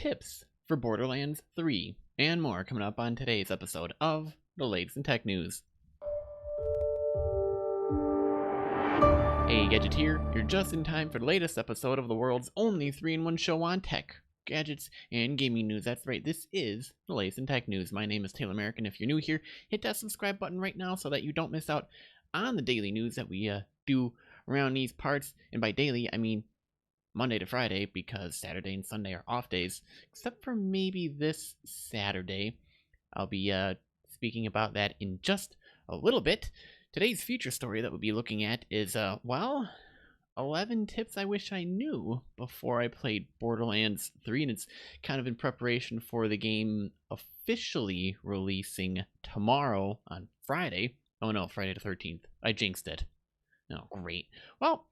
tips for Borderlands 3, and more coming up on today's episode of the latest in tech news. Hey Gadget here, you're just in time for the latest episode of the world's only 3-in-1 show on tech, gadgets, and gaming news. That's right, this is the latest in tech news. My name is Taylor Merrick, and if you're new here, hit that subscribe button right now so that you don't miss out on the daily news that we do around these parts. And by daily, I mean Monday to Friday, because Saturday and Sunday are off days, except for maybe this Saturday. I'll be speaking about that in just a little bit. Today's feature story that we'll be looking at is, 11 tips I wish I knew before I played Borderlands 3, and it's kind of in preparation for the game officially releasing tomorrow on Friday. Oh no, Friday the 13th. I jinxed it. Oh, great. Well.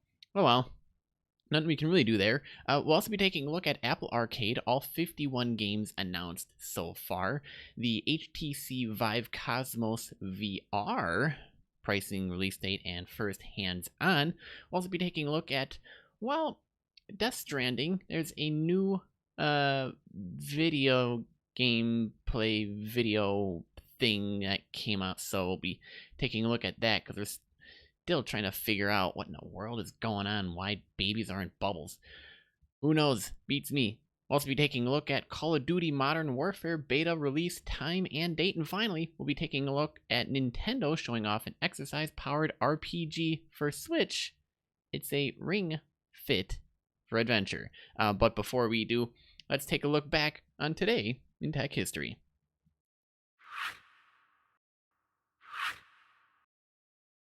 Nothing we can really do there. We'll also be taking a look at Apple Arcade, all 51 games announced so far. The HTC Vive Cosmos VR pricing, release date, and first hands-on. We'll also be taking a look at, Death Stranding. There's a new video gameplay video thing that came out, so we'll be taking a look at that because there's still trying to figure out what in the world is going on, why babies aren't bubbles. Who knows? Beats me. We'll also be taking a look at Call of Duty Modern Warfare beta release time and date. And finally, we'll be taking a look at Nintendo showing off an exercise-powered RPG for Switch. It's a Ring Fit for adventure. But before we do, let's take a look back on today in tech history.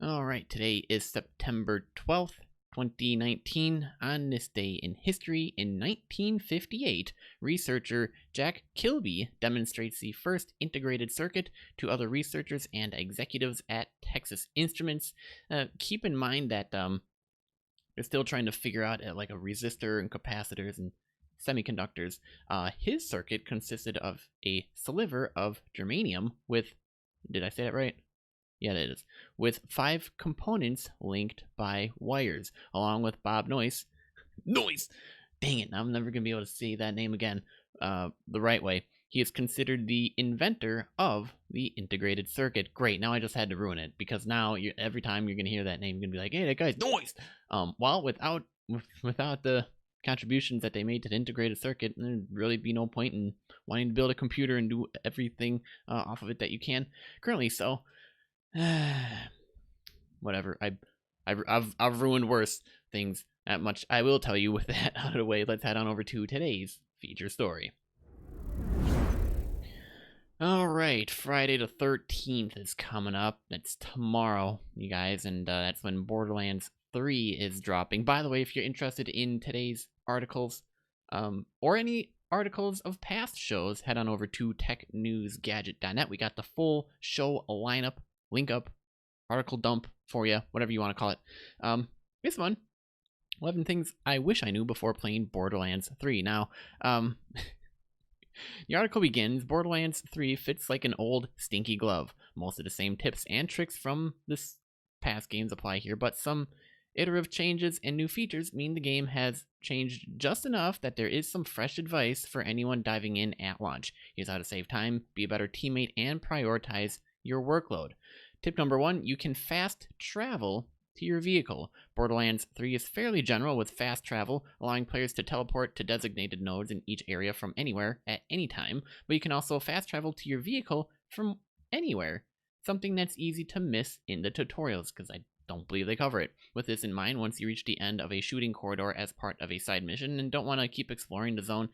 Alright, today is September 12th, 2019. On this day in history, in 1958, researcher Jack Kilby demonstrates the first integrated circuit to other researchers and executives at Texas Instruments. Keep in mind that they're still trying to figure out like a resistor and capacitors and semiconductors. His circuit consisted of a sliver of germanium with, did I say that right? Yeah, it is. With 5 components linked by wires, along with Bob Noyce. Noyce! Dang it, I'm never going to be able to say that name again the right way. He is considered the inventor of the integrated circuit. Great, now I just had to ruin it, because now every time you're going to hear that name, you're going to be like, hey, that guy's Noyce! Without the contributions that they made to the integrated circuit, there'd really be no point in wanting to build a computer and do everything off of it that you can currently, so whatever. I've ruined worse things that much. I will tell you with that out of the way. Let's head on over to today's feature story. Alright, Friday the 13th is coming up. It's tomorrow, you guys, and that's when Borderlands 3 is dropping. By the way, if you're interested in today's articles, or any articles of past shows, head on over to TechNewsGadget.net. We got the full show lineup, link up, article dump for you, whatever you want to call it. This one, 11 things I wish I knew before playing Borderlands 3. Now, the article begins, Borderlands 3 fits like an old stinky glove. Most of the same tips and tricks from this past games apply here, but some iterative changes and new features mean the game has changed just enough that there is some fresh advice for anyone diving in at launch. Here's how to save time, be a better teammate, and prioritize your workload. Tip number 1, you can fast travel to your vehicle. Borderlands 3 is fairly general with fast travel, allowing players to teleport to designated nodes in each area from anywhere at any time, but you can also fast travel to your vehicle from anywhere, something that's easy to miss in the tutorials, because I don't believe they cover it. With this in mind, once you reach the end of a shooting corridor as part of a side mission and don't want to keep exploring the zone,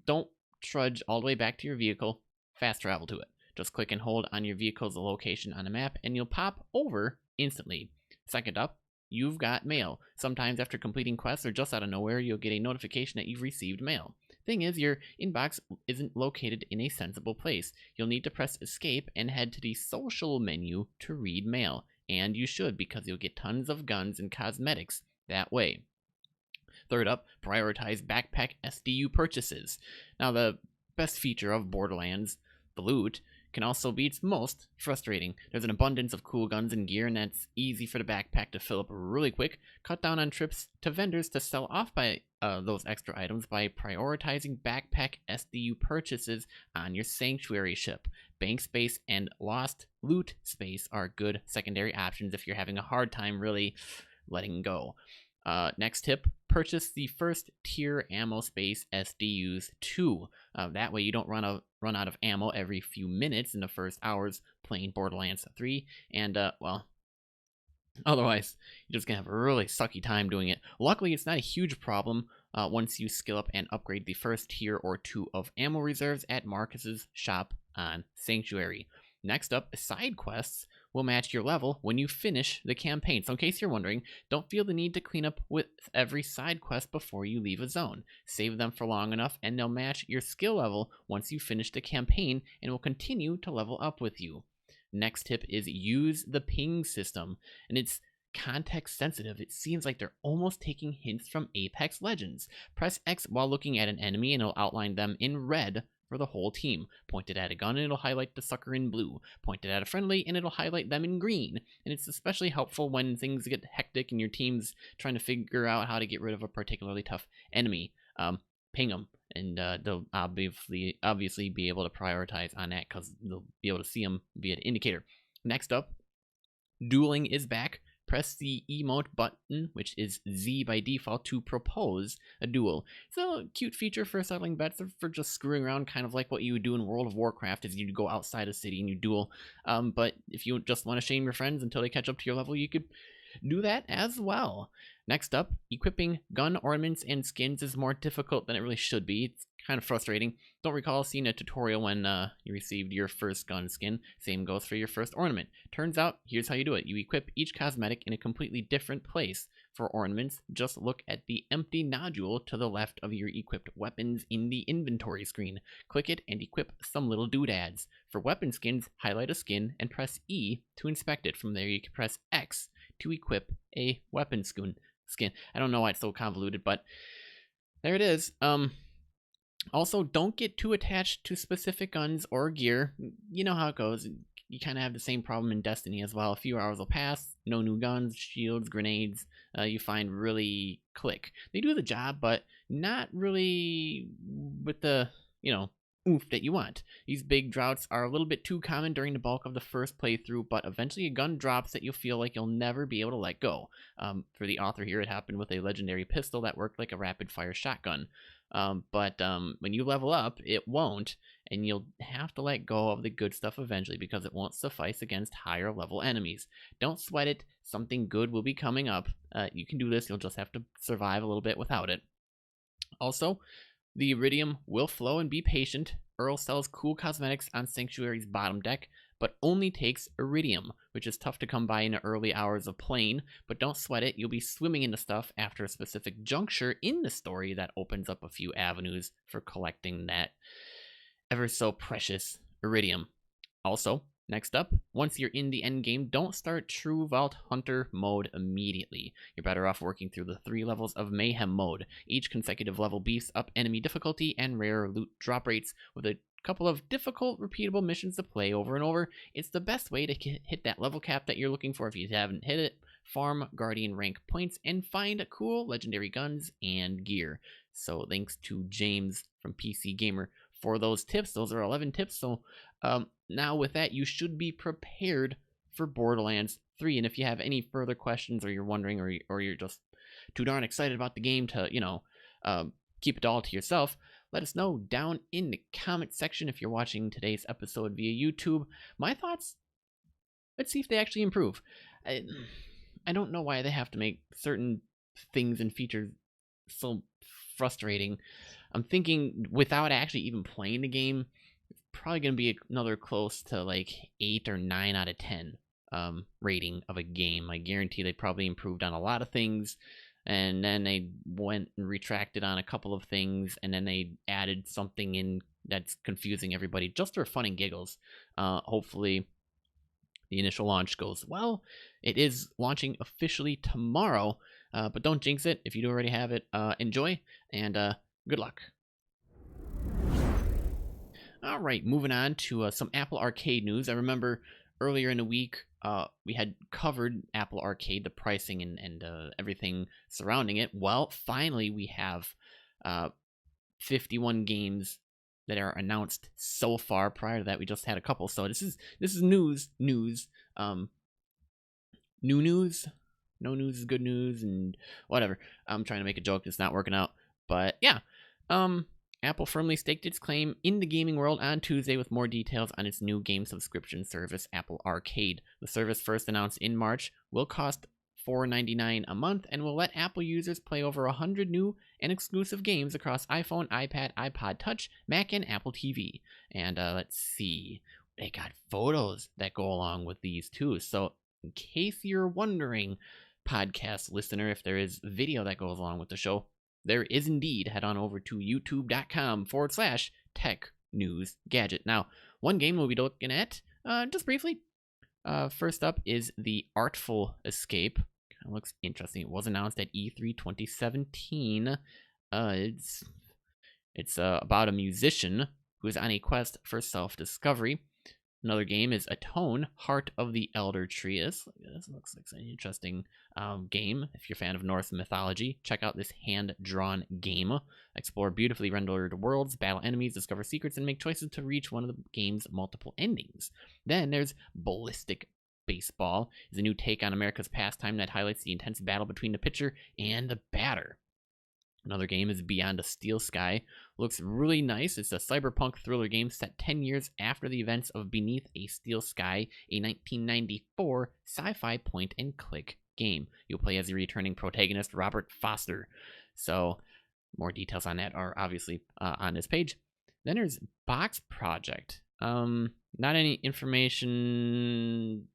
don't trudge all the way back to your vehicle, fast travel to it. Just click and hold on your vehicle's location on the map, and you'll pop over instantly. Second up, you've got mail. Sometimes after completing quests or just out of nowhere, you'll get a notification that you've received mail. Thing is, your inbox isn't located in a sensible place. You'll need to press escape and head to the social menu to read mail. And you should, because you'll get tons of guns and cosmetics that way. Third up, prioritize backpack SDU purchases. Now, the best feature of Borderlands, the loot, can also be its most frustrating. There's an abundance of cool guns and gear, and that's easy for the backpack to fill up really quick. Cut down on trips to vendors to sell off by those extra items by prioritizing backpack SDU purchases on your Sanctuary ship. Bank space and lost loot space are good secondary options if you're having a hard time really letting go. Next tip, purchase the first tier ammo space SDUs too. That way you don't run out of ammo every few minutes in the first hours playing Borderlands 3, and well, otherwise you're just gonna have a really sucky time doing it. Luckily, it's not a huge problem once you skill up and upgrade the first tier or two of ammo reserves at Marcus's shop on Sanctuary. Next up, side quests will match your level when you finish the campaign. So in case you're wondering, don't feel the need to clean up with every side quest before you leave a zone. Save them for long enough and they'll match your skill level once you finish the campaign and will continue to level up with you. Next tip is use the ping system, and it's context sensitive. It seems like they're almost taking hints from Apex Legends. Press X while looking at an enemy and it'll outline them in red for the whole team. Point it at a gun and it'll highlight the sucker in blue. Point it at a friendly and it'll highlight them in green. And it's especially helpful when things get hectic and your team's trying to figure out how to get rid of a particularly tough enemy. Ping them, and they'll obviously be able to prioritize on that because they'll be able to see them via the indicator. Next up, dueling is back. Press the emote button, which is Z by default, to propose a duel. It's a cute feature for settling bets or for just screwing around, kind of like what you would do in World of Warcraft, is you go outside a city and you duel. But if you just want to shame your friends until they catch up to your level, you could do that as well. Next up, equipping gun ornaments and skins is more difficult than it really should be. It's kind of frustrating. Don't recall seeing a tutorial when you received your first gun skin. Same goes for your first ornament. Turns out, here's how you do it. You equip each cosmetic in a completely different place. For ornaments, just look at the empty nodule to the left of your equipped weapons in the inventory screen. Click it and equip some little doodads. For weapon skins, highlight a skin and press E to inspect it. From there, you can press X to equip a weapon skin. I don't know why it's so convoluted, but there it is. Also, don't get too attached to specific guns or gear. You know how it goes. You kind of have the same problem in Destiny as well. A few hours will pass, no new guns, shields, grenades, you find really click. They do the job, but not really with the, oomph that you want. These big droughts are a little bit too common during the bulk of the first playthrough, but eventually a gun drops that you'll feel like you'll never be able to let go. For the author here, it happened with a legendary pistol that worked like a rapid-fire shotgun. But when you level up, it won't, and you'll have to let go of the good stuff eventually because it won't suffice against higher level enemies. Don't sweat it. Something good will be coming up. You can do this. You'll just have to survive a little bit without it. Also, the Iridium will flow, and be patient. Earl sells cool cosmetics on Sanctuary's bottom deck, but only takes Iridium, which is tough to come by in the early hours of playing, but don't sweat it. You'll be swimming into stuff after a specific juncture in the story that opens up a few avenues for collecting that ever so precious Iridium. Also, next up, once you're in the endgame, don't start True Vault Hunter mode immediately. You're better off working through the 3 levels of Mayhem mode. Each consecutive level beefs up enemy difficulty and rare loot drop rates with a couple of difficult, repeatable missions to play over and over. It's the best way to hit that level cap that you're looking for if you haven't hit it. Farm Guardian rank points and find cool legendary guns and gear. So thanks to James from PC Gamer for those tips. Those are 11 tips. So now with that, you should be prepared for Borderlands 3. And if you have any further questions, or you're wondering, or you're just too darn excited about the game to, keep it all to yourself, let us know down in the comment section if you're watching today's episode via YouTube. My thoughts, let's see if they actually improve. I don't know why they have to make certain things and features so frustrating. I'm thinking without actually even playing the game, it's probably going to be another close to like 8 or 9 out of 10 rating of a game. I guarantee they probably improved on a lot of things, and then they went and retracted on a couple of things, and then they added something in that's confusing everybody just for fun and giggles. Hopefully the initial launch goes well. It is launching officially tomorrow, but don't jinx it. If you do already have it, enjoy, and good luck. All right, moving on to some Apple Arcade news. I remember earlier in the week we had covered Apple Arcade, the pricing and everything surrounding it. Well, finally we have 51 games that are announced so far. Prior to that, we just had a couple. So this is news. New news. No news is good news, and whatever. I'm trying to make a joke that's not working out, but yeah. Apple firmly staked its claim in the gaming world on Tuesday with more details on its new game subscription service, Apple Arcade. The service, first announced in March, will cost $4.99 a month and will let Apple users play over 100 new and exclusive games across iPhone, iPad, iPod Touch, Mac, and Apple TV. And let's see, they got photos that go along with these too. So in case you're wondering, podcast listener, if there is video that goes along with the show, there is indeed. Head on over to youtube.com/TechNewsGadget. Now, one game we'll be looking at, just briefly. First up is The Artful Escape. Kind of looks interesting. It was announced at E3 2017. It's about a musician who is on a quest for self-discovery. Another game is Atone, Heart of the Elder Tree. This looks like an interesting game. If you're a fan of Norse mythology, check out this hand-drawn game. Explore beautifully rendered worlds, battle enemies, discover secrets, and make choices to reach one of the game's multiple endings. Then there's Ballistic Baseball. It's a new take on America's pastime that highlights the intense battle between the pitcher and the batter. Another game is Beyond a Steel Sky. Looks really nice. It's a cyberpunk thriller game set 10 years after the events of Beneath a Steel Sky, a 1994 sci-fi point-and-click game. You'll play as the returning protagonist, Robert Foster. So, more details on that are obviously on this page. Then there's Box Project. Not any information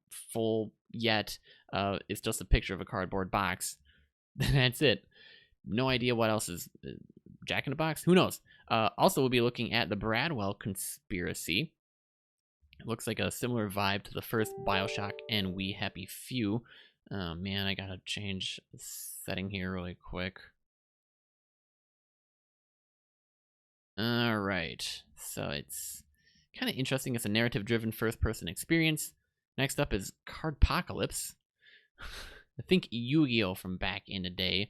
full yet. It's just a picture of a cardboard box. That's it. No idea what else is Jack in the Box. Who knows? Also, we'll be looking at the Bradwell Conspiracy. It looks like a similar vibe to the first Bioshock and We Happy Few. Oh, man, I gotta change the setting here really quick. All right. So it's kind of interesting. It's a narrative-driven first-person experience. Next up is Cardpocalypse. I think Yu-Gi-Oh! From back in the day.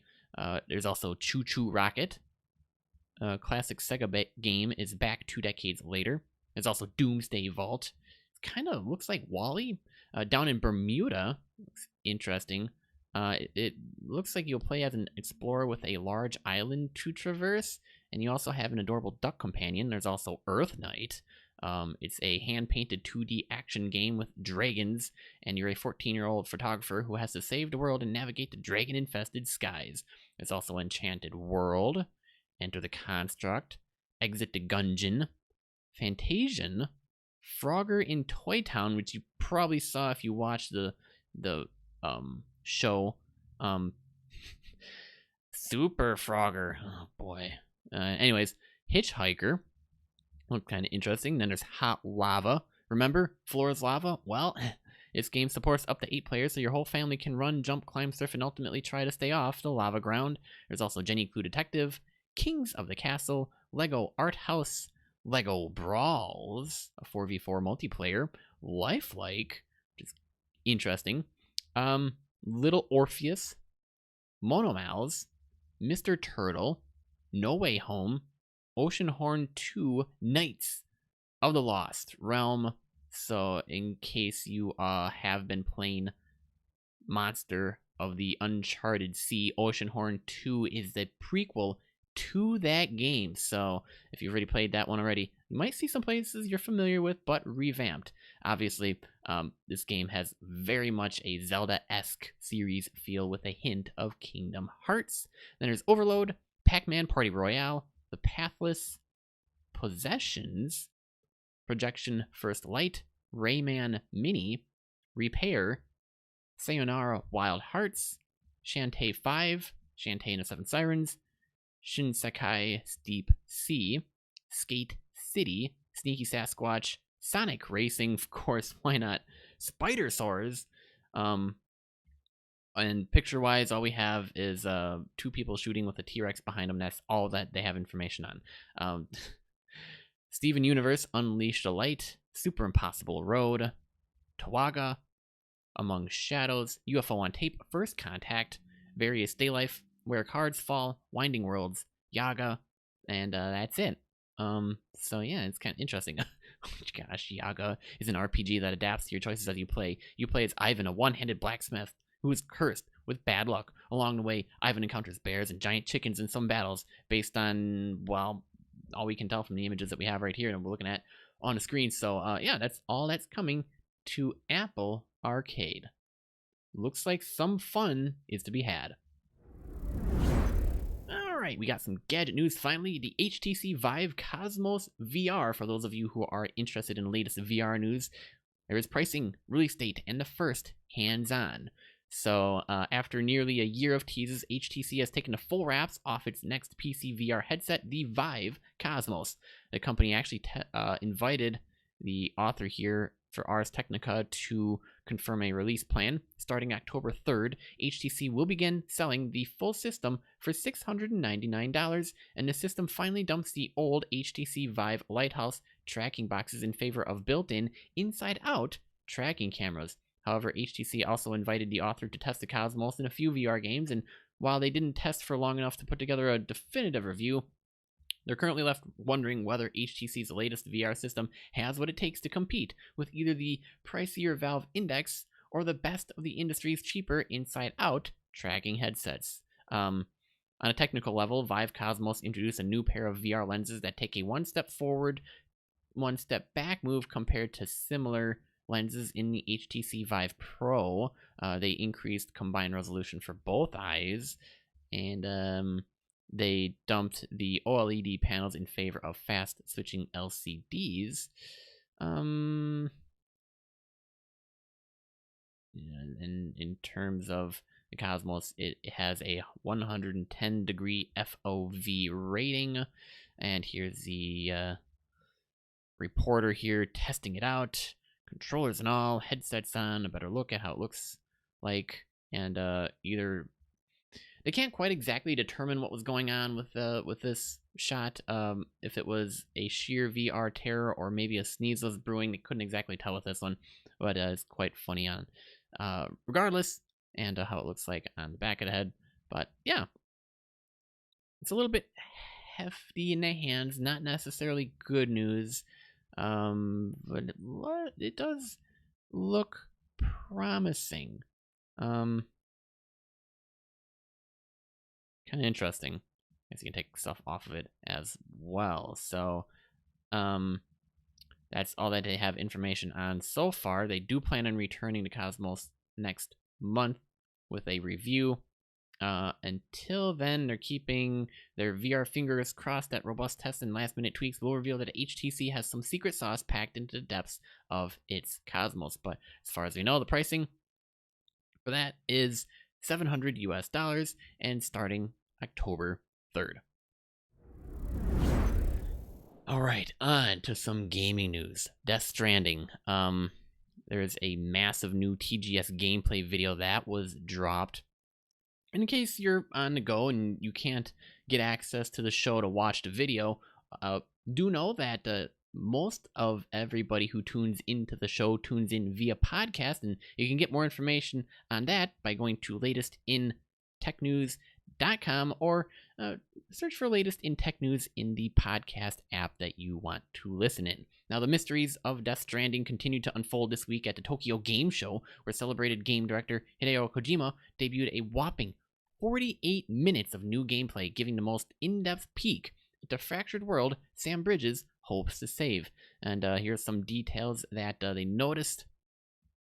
There's also Choo Choo Rocket. A classic Sega game is back 2 decades later. There's also Doomsday Vault. It kind of looks like Wall-E. Down in Bermuda. Looks interesting. It looks like you'll play as an explorer with a large island to traverse. And you also have an adorable duck companion. There's also Earth Knight. It's a hand-painted 2D action game with dragons, and you're a 14-year-old photographer who has to save the world and navigate the dragon-infested skies. There's also Enchanted World, Enter the Construct, Exit the Gungeon, Fantasian, Frogger in Toy Town, which you probably saw if you watched the show. Super Frogger. Oh, boy. Anyways, Hitchhiker. Look kind of interesting. Then there's Hot Lava. Remember, Floor is Lava? Well, this game supports up to 8 players, so your whole family can run, jump, climb, surf, and ultimately try to stay off the lava ground. There's also Jenny Clue Detective, Kings of the Castle, Lego Art House, Lego Brawls, a 4v4 multiplayer, Lifelike, which is interesting, Little Orpheus, Monomals, Mr. Turtle, No Way Home, Oceanhorn 2, Knights of the Lost Realm. So in case you have been playing Monster of the Uncharted Sea, Oceanhorn 2 is the prequel to that game. So if you've already played that one already, you might see some places you're familiar with, but revamped. Obviously, this game has very much a Zelda-esque series feel with a hint of Kingdom Hearts. Then there's Overload, Pac-Man Party Royale, The Pathless Possessions, Projection First Light, Rayman Mini, Repair, Sayonara Wild Hearts, Shantae 5, Shantae and the Seven Sirens, Shinsekai Steep Sea, Skate City, Sneaky Sasquatch, Sonic Racing, of course, why not, Spider Sores, and picture-wise, all we have is 2 people shooting with a T-Rex behind them. That's all that they have information on. Steven Universe, Unleashed a Light, Super Impossible Road, Tawaga, Among Shadows, UFO on Tape, First Contact, Various Day Life, Where Cards Fall, Winding Worlds, Yaga, and that's it. So yeah, it's kind of interesting. Oh my gosh, Yaga is an RPG that adapts to your choices as you play. You play as Ivan, a one-handed blacksmith who is cursed with bad luck. Along the way, Ivan encounters bears and giant chickens in some battles based on, well, all we can tell from the images that we have right here and we're looking at on the screen. So yeah, that's all that's coming to Apple Arcade. Looks like some fun is to be had. Alright, we got some gadget news finally. The HTC Vive Cosmos VR, for those of you who are interested in the latest VR news, there is pricing, release date, and the first hands-on. So after nearly a year of teases, HTC has taken the full wraps off its next PC VR headset, the Vive Cosmos. The company actually invited the author here for Ars Technica to confirm a release plan. Starting October 3rd, HTC will begin selling the full system for $699, and the system finally dumps the old HTC Vive Lighthouse tracking boxes in favor of built-in, inside-out tracking cameras. However, HTC also invited the author to test the Cosmos in a few VR games, and while they didn't test for long enough to put together a definitive review, they're currently left wondering whether HTC's latest VR system has what it takes to compete with either the pricier Valve Index or the best of the industry's cheaper inside-out tracking headsets. On a technical level, Vive Cosmos introduced a new pair of VR lenses that take a one-step forward, one-step back move compared to similar lenses in the HTC Vive Pro. They increased combined resolution for both eyes, and they dumped the OLED panels in favor of fast switching LCDs. And in terms of the Cosmos, it has a 110 degree FOV rating. And here's the reporter here testing it out. Controllers and all, headsets on, a better look at how it looks like. And either they can't quite exactly determine what was going on with this shot. If it was a sheer VR terror or maybe a sneeze was brewing, they couldn't exactly tell with this one, but it's quite funny on regardless, and how it looks like on the back of the head. But yeah, it's a little bit hefty in the hands, not necessarily good news, but it does look promising. Kind of interesting. I guess you can take stuff off of it as well. So that's all that they have information on so far. They do plan on returning to Cosmos next month with a review. Until then, they're keeping their VR fingers crossed that robust tests and last-minute tweaks will reveal that HTC has some secret sauce packed into the depths of its Cosmos. But as far as we know, the pricing for that is $700 US, and starting October 3rd. All right, on to some gaming news. Death Stranding. There is a massive new TGS gameplay video that was dropped. In case you're on the go and you can't get access to the show to watch the video, do know that most of everybody who tunes into the show tunes in via podcast, and you can get more information on that by going to latest in TechNews.com or search for latest in tech news in the podcast app that you want to listen in. Now, the mysteries of Death Stranding continued to unfold this week at the Tokyo Game Show, where celebrated game director Hideo Kojima debuted a whopping 48 minutes of new gameplay, giving the most in-depth peek at the fractured world Sam Bridges hopes to save. And here's some details that they noticed.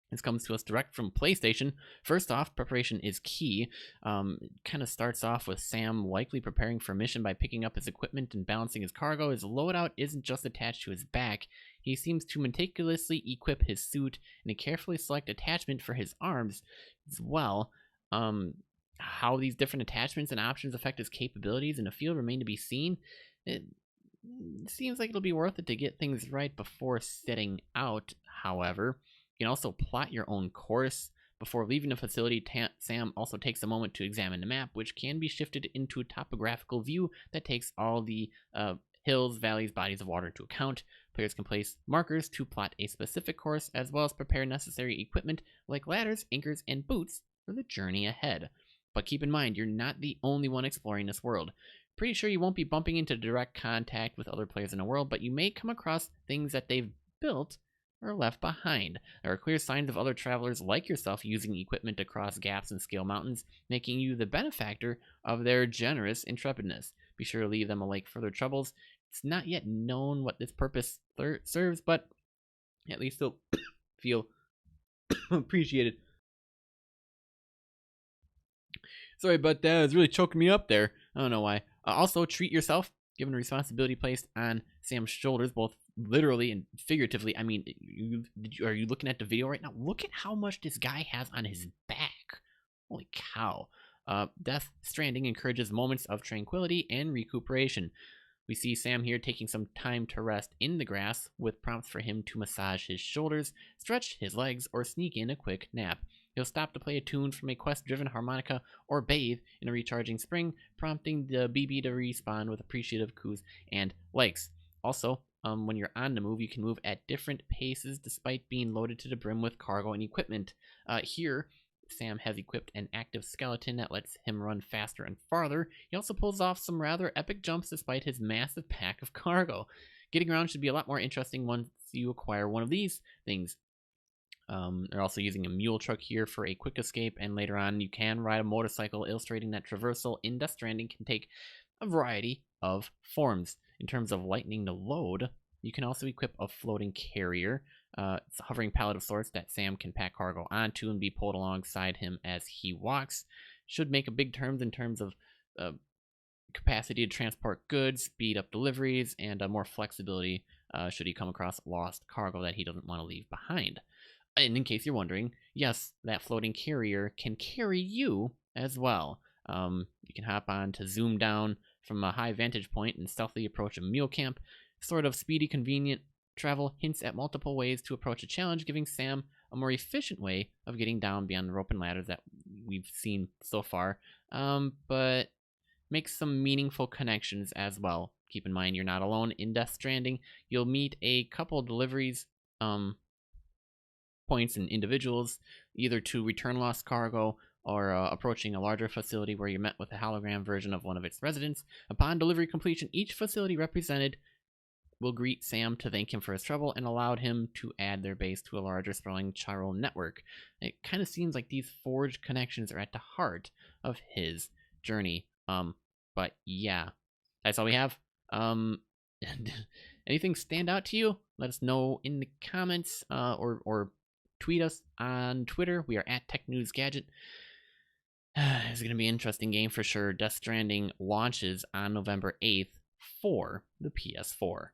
This comes to us direct from PlayStation. First off, preparation is key. Kind of starts off with Sam likely preparing for a mission by picking up his equipment and balancing his cargo. His loadout isn't just attached to his back. He seems to meticulously equip his suit and a carefully select attachment for his arms as well. How these different attachments and options affect his capabilities in the field remain to be seen. It seems like it'll be worth it to get things right before setting out, however. You can also plot your own course. Before leaving the facility, Sam also takes a moment to examine the map, which can be shifted into a topographical view that takes all the hills, valleys, bodies of water into account. Players can place markers to plot a specific course, as well as prepare necessary equipment like ladders, anchors, and boots for the journey ahead. But keep in mind, you're not the only one exploring this world. Pretty sure you won't be bumping into direct contact with other players in the world, but you may come across things that they've built or left behind. There are clear signs of other travelers like yourself using equipment to cross gaps and scale mountains, making you the benefactor of their generous intrepidness. Be sure to leave them a lake for their troubles. It's not yet known what this purpose serves, but at least they'll feel appreciated. Sorry about that. It's really choking me up there. I don't know why. Also, treat yourself. Given the responsibility placed on Sam's shoulders, both literally and figuratively. I mean, are you looking at the video right now? Look at how much this guy has on his back. Holy cow. Death Stranding encourages moments of tranquility and recuperation. We see Sam here taking some time to rest in the grass, with prompts for him to massage his shoulders, stretch his legs, or sneak in a quick nap. He'll stop to play a tune from a quest-driven harmonica or bathe in a recharging spring, prompting the BB to respond with appreciative coos and likes. Also, when you're on the move, you can move at different paces despite being loaded to the brim with cargo and equipment. Here, Sam has equipped an active skeleton that lets him run faster and farther. He also pulls off some rather epic jumps despite his massive pack of cargo. Getting around should be a lot more interesting once you acquire one of these things. They're also using a mule truck here for a quick escape, and later on you can ride a motorcycle, illustrating that traversal in Death Stranding can take a variety of forms. In terms of lightening the load, you can also equip a floating carrier. It's a hovering pallet of sorts that Sam can pack cargo onto and be pulled alongside him as he walks. Should make a big terms in terms of capacity to transport goods, speed up deliveries, and more flexibility should he come across lost cargo that he doesn't want to leave behind. And in case you're wondering, yes, that floating carrier can carry you as well. You can hop on to zoom down from a high vantage point and stealthily approach a mule camp. Sort of speedy, convenient travel hints at multiple ways to approach a challenge, giving Sam a more efficient way of getting down beyond the rope and ladders that we've seen so far, but makes some meaningful connections as well. Keep in mind, you're not alone in Death Stranding. You'll meet a couple deliveries points and individuals, either to return lost cargo or approaching a larger facility where you're met with a hologram version of one of its residents. Upon delivery completion, each facility represented will greet Sam to thank him for his trouble and allowed him to add their base to a larger sprawling chiral network. It kind of seems like these forged connections are at the heart of his journey. But yeah, that's all we have. Anything stand out to you? Let us know in the comments, or tweet us on Twitter. We are at TechNewsGadget. It's going to be an interesting game for sure. Death Stranding launches on November 8th for the PS4.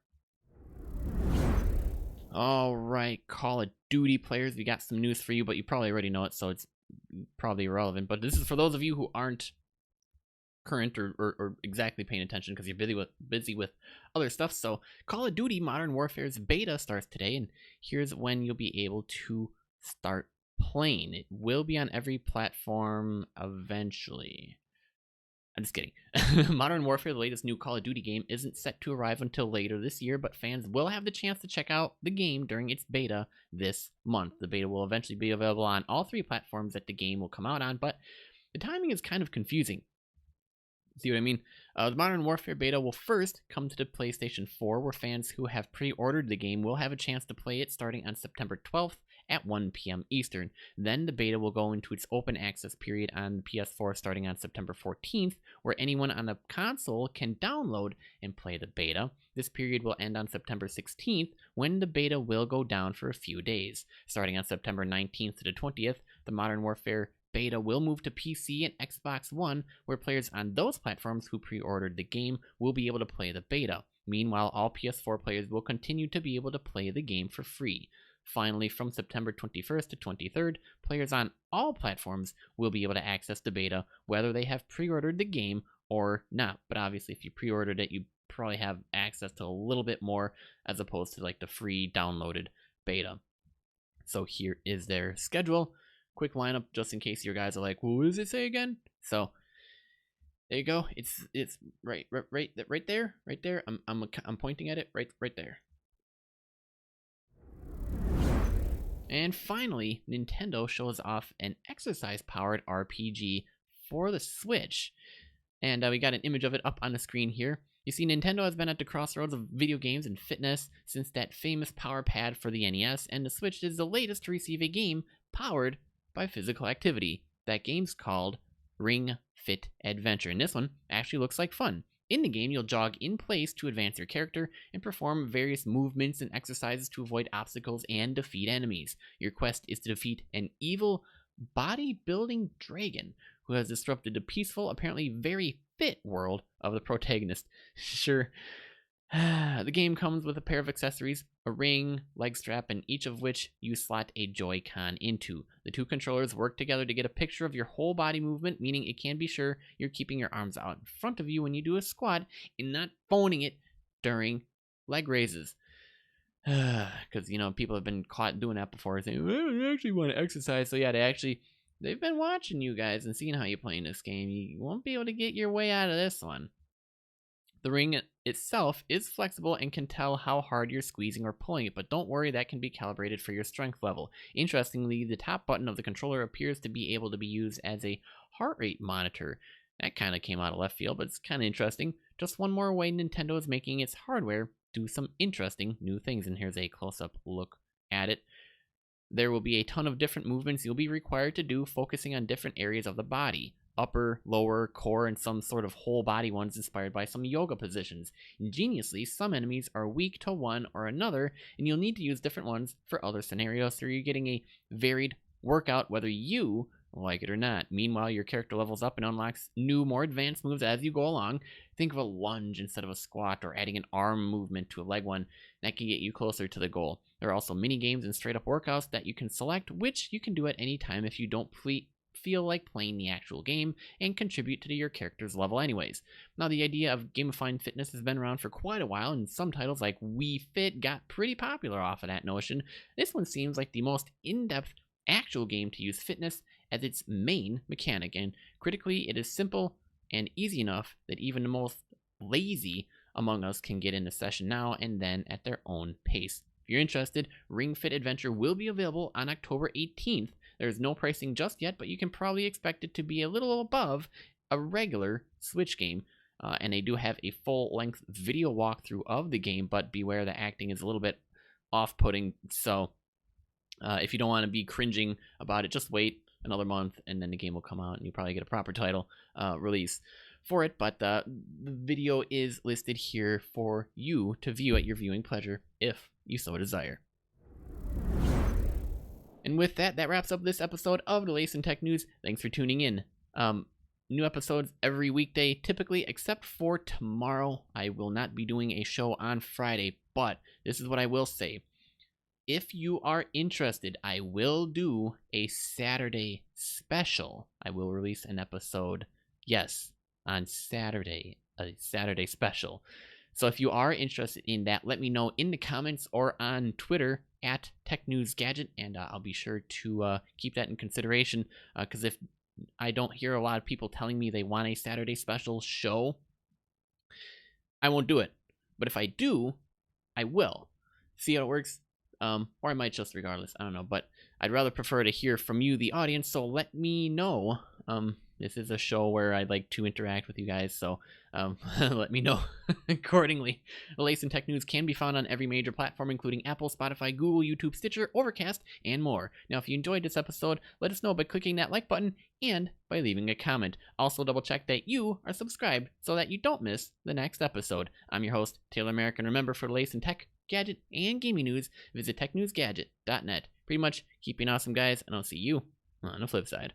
All right, Call of Duty players, we got some news for you, but you probably already know it, so it's probably irrelevant. But this is for those of you who aren't current or exactly paying attention because you're busy with other stuff. So Call of Duty Modern Warfare's beta starts today, and here's when you'll be able to start playing. It will be on every platform eventually. I'm just kidding. Modern Warfare, the latest new Call of Duty game, isn't set to arrive until later this year, but fans will have the chance to check out the game during its beta this month. The beta will eventually be available on all three platforms that the game will come out on, but the timing is kind of confusing. See what I mean? The Modern Warfare beta will first come to the PlayStation 4, where fans who have pre-ordered the game will have a chance to play it starting on September 12th at 1 p.m. Eastern. Then the beta will go into its open access period on the PS4 starting on September 14th, where anyone on the console can download and play the beta. This period will end on September 16th, when the beta will go down for a few days. Starting on September 19th to the 20th, the Modern Warfare beta will move to PC and Xbox One, where players on those platforms who pre-ordered the game will be able to play the beta. Meanwhile, all PS4 players will continue to be able to play the game for free. Finally, from September 21st to 23rd, players on all platforms will be able to access the beta, whether they have pre-ordered the game or not. But obviously, if you pre-ordered it, you probably have access to a little bit more as opposed to like the free downloaded beta. So here is their schedule. Quick lineup just in case your guys are like, well, what does it say again? So There you go. It's right there. I'm pointing at it right there. And finally, Nintendo shows off an exercise-powered RPG for the Switch. And we got an image of it up on the screen here. You see, Nintendo has been at the crossroads of video games and fitness since that famous Power Pad for the NES, and the Switch is the latest to receive a game powered by physical activity. That game's called Ring Fit Adventure, and this one actually looks like fun. In the game, you'll jog in place to advance your character and perform various movements and exercises to avoid obstacles and defeat enemies. Your quest is to defeat an evil bodybuilding dragon who has disrupted the peaceful, apparently very fit world of the protagonist. Sure. The game comes with a pair of accessories, a ring, leg strap, and each of which you slot a Joy-Con into. The two controllers work together to get a picture of your whole body movement, meaning it can be sure you're keeping your arms out in front of you when you do a squat and not phoning it during leg raises. Because, people have been caught doing that before, saying, I actually want to exercise. So yeah, they've been watching you guys and seeing how you play in this game. You won't be able to get your way out of this one. The ring itself is flexible and can tell how hard you're squeezing or pulling it, but don't worry, that can be calibrated for your strength level. Interestingly, the top button of the controller appears to be able to be used as a heart rate monitor. That kind of came out of left field, but it's kind of interesting. Just one more way Nintendo is making its hardware do some interesting new things, and here's a close-up look at it. There will be a ton of different movements you'll be required to do, focusing on different areas of the body. Upper, lower, core, and some sort of whole body ones inspired by some yoga positions. Ingeniously, some enemies are weak to one or another, and you'll need to use different ones for other scenarios, so you're getting a varied workout whether you like it or not. Meanwhile, your character levels up and unlocks new, more advanced moves as you go along. Think of a lunge instead of a squat, or adding an arm movement to a leg one. That can get you closer to the goal. There are also mini games and straight up workouts that you can select, which you can do at any time if you don't feel like playing the actual game and contribute to your character's level anyways. Now, the idea of gamifying fitness has been around for quite a while, and some titles like Wii Fit got pretty popular off of that notion. This one seems like the most in-depth actual game to use fitness as its main mechanic, and critically, it is simple and easy enough that even the most lazy among us can get in the session now and then at their own pace. If you're interested, Ring Fit Adventure will be available on October 18th. There's no pricing just yet, but you can probably expect it to be a little above a regular Switch game. And they do have a full-length video walkthrough of the game, but beware, the acting is a little bit off-putting. So if you don't want to be cringing about it, just wait another month, and then the game will come out, and you probably get a proper title release for it. But the video is listed here for you to view at your viewing pleasure, if you so desire. And with that, that wraps up this episode of the Lace and Tech News. Thanks for tuning in. New episodes every weekday, typically, except for tomorrow. I will not be doing a show on Friday, but this is what I will say. If you are interested, I will do a Saturday special. I will release an episode, yes, on Saturday, a Saturday special. So if you are interested in that, let me know in the comments or on Twitter at TechNewsGadget, and I'll be sure to keep that in consideration, because if I don't hear a lot of people telling me they want a Saturday special show, I won't do it. But if I do, I will. See how it works? Or I might just regardless. I don't know. But I'd rather prefer to hear from you, the audience, so let me know. This is a show where I'd like to interact with you guys, so let me know accordingly. The Lace and Tech News can be found on every major platform, including Apple, Spotify, Google, YouTube, Stitcher, Overcast, and more. Now, if you enjoyed this episode, let us know by clicking that like button and by leaving a comment. Also, double check that you are subscribed so that you don't miss the next episode. I'm your host, Taylor Merrick, and remember, for the Lace and Tech, Gadget, and gaming news, visit TechNewsGadget.net. Pretty much, keep being awesome, guys, and I'll see you on the flip side.